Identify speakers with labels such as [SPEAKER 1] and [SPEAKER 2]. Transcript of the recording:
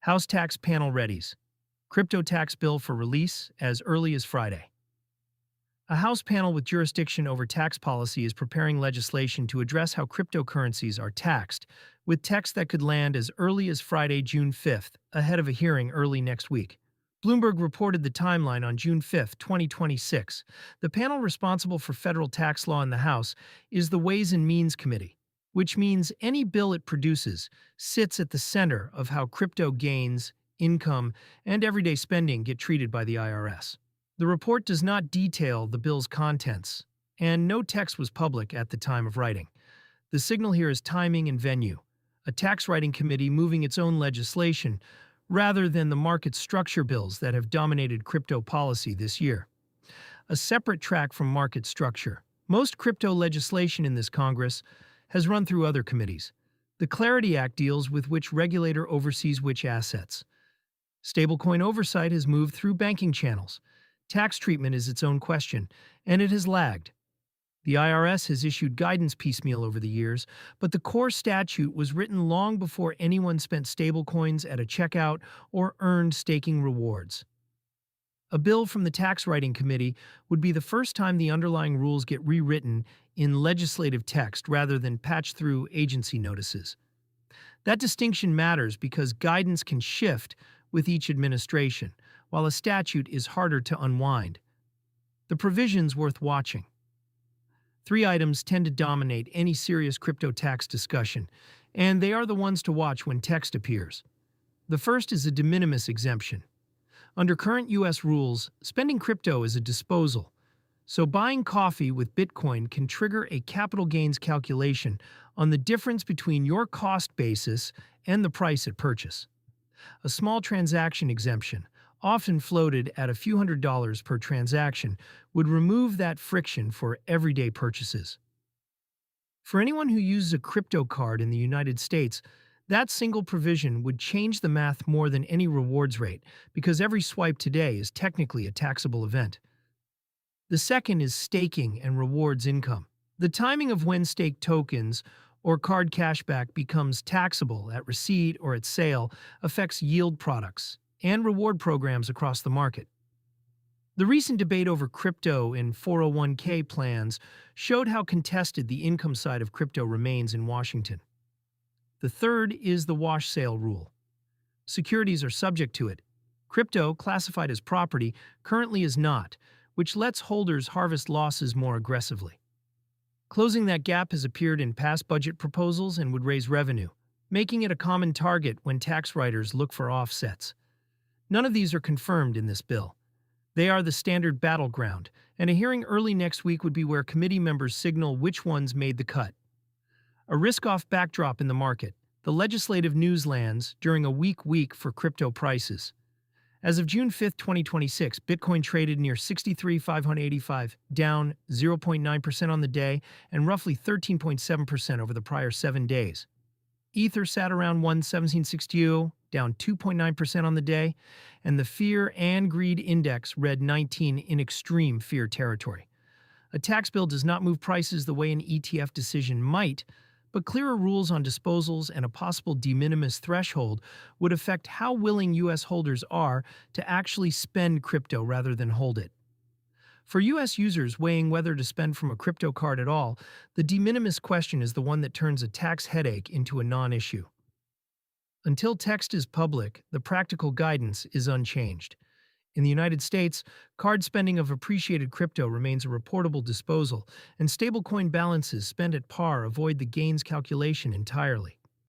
[SPEAKER 1] House Tax Panel Readies. Crypto tax bill for release as early as Friday. A House panel with jurisdiction over tax policy is preparing legislation to address how cryptocurrencies are taxed, with text that could land as early as Friday, June 5th, ahead of a hearing early next week. Bloomberg reported the timeline on June 5, 2026. The panel responsible for federal tax law in the House is the Ways and Means Committee, which means any bill it produces sits at the center of how crypto gains, income, and everyday spending get treated by the IRS. The report does not detail the bill's contents, and no text was public at the time of writing. The signal here is timing and venue, a tax writing committee moving its own legislation rather than the market structure bills that have dominated crypto policy this year. A separate track from market structure, most crypto legislation in this Congress has run through other committees. The Clarity Act deals with which regulator oversees which assets. Stablecoin oversight has moved through banking channels. Tax treatment is its own question, and it has lagged. The IRS has issued guidance piecemeal over the years, but the core statute was written long before anyone spent stablecoins at a checkout or earned staking rewards. A bill from the Tax Writing Committee would be the first time the underlying rules get rewritten in legislative text rather than patched through agency notices. That distinction matters because guidance can shift with each administration, while a statute is harder to unwind. The provisions worth watching. Three items tend to dominate any serious crypto tax discussion, and they are the ones to watch when text appears. The first is a de minimis exemption. Under current U.S. rules, spending crypto is a disposal, so buying coffee with Bitcoin can trigger a capital gains calculation on the difference between your cost basis and the price at purchase. A small transaction exemption, often floated at a few $100s per transaction, would remove that friction for everyday purchases. For anyone who uses a crypto card in the United States, that single provision would change the math more than any rewards rate, because every swipe today is technically a taxable event. The second is staking and rewards income. The timing of when staked tokens or card cashback becomes taxable at receipt or at sale affects yield products and reward programs across the market. The recent debate over crypto in 401k plans showed how contested the income side of crypto remains in Washington. The third is the wash sale rule. Securities are subject to it. Crypto, classified as property, currently is not, which lets holders harvest losses more aggressively. Closing that gap has appeared in past budget proposals and would raise revenue, making it a common target when tax writers look for offsets. None of these are confirmed in this bill. They are the standard battleground, and a hearing early next week would be where committee members signal which ones made the cut. A risk-off backdrop in the market. The legislative news lands during a weak week for crypto prices. As of June 5, 2026, Bitcoin traded near 63,585, down 0.9% on the day and roughly 13.7% over the prior 7 days. Ether sat around 117.60, down 2.9% on the day, and the Fear and Greed Index read 19 in extreme fear territory. A tax bill does not move prices the way an ETF decision might, but clearer rules on disposals and a possible de minimis threshold would affect how willing U.S. holders are to actually spend crypto rather than hold it. For U.S. users weighing whether to spend from a crypto card at all, the de minimis question is the one that turns a tax headache into a non-issue. Until text is public, the practical guidance is unchanged. In the United States, card spending of appreciated crypto remains a reportable disposal, and stablecoin balances spent at par avoid the gains calculation entirely.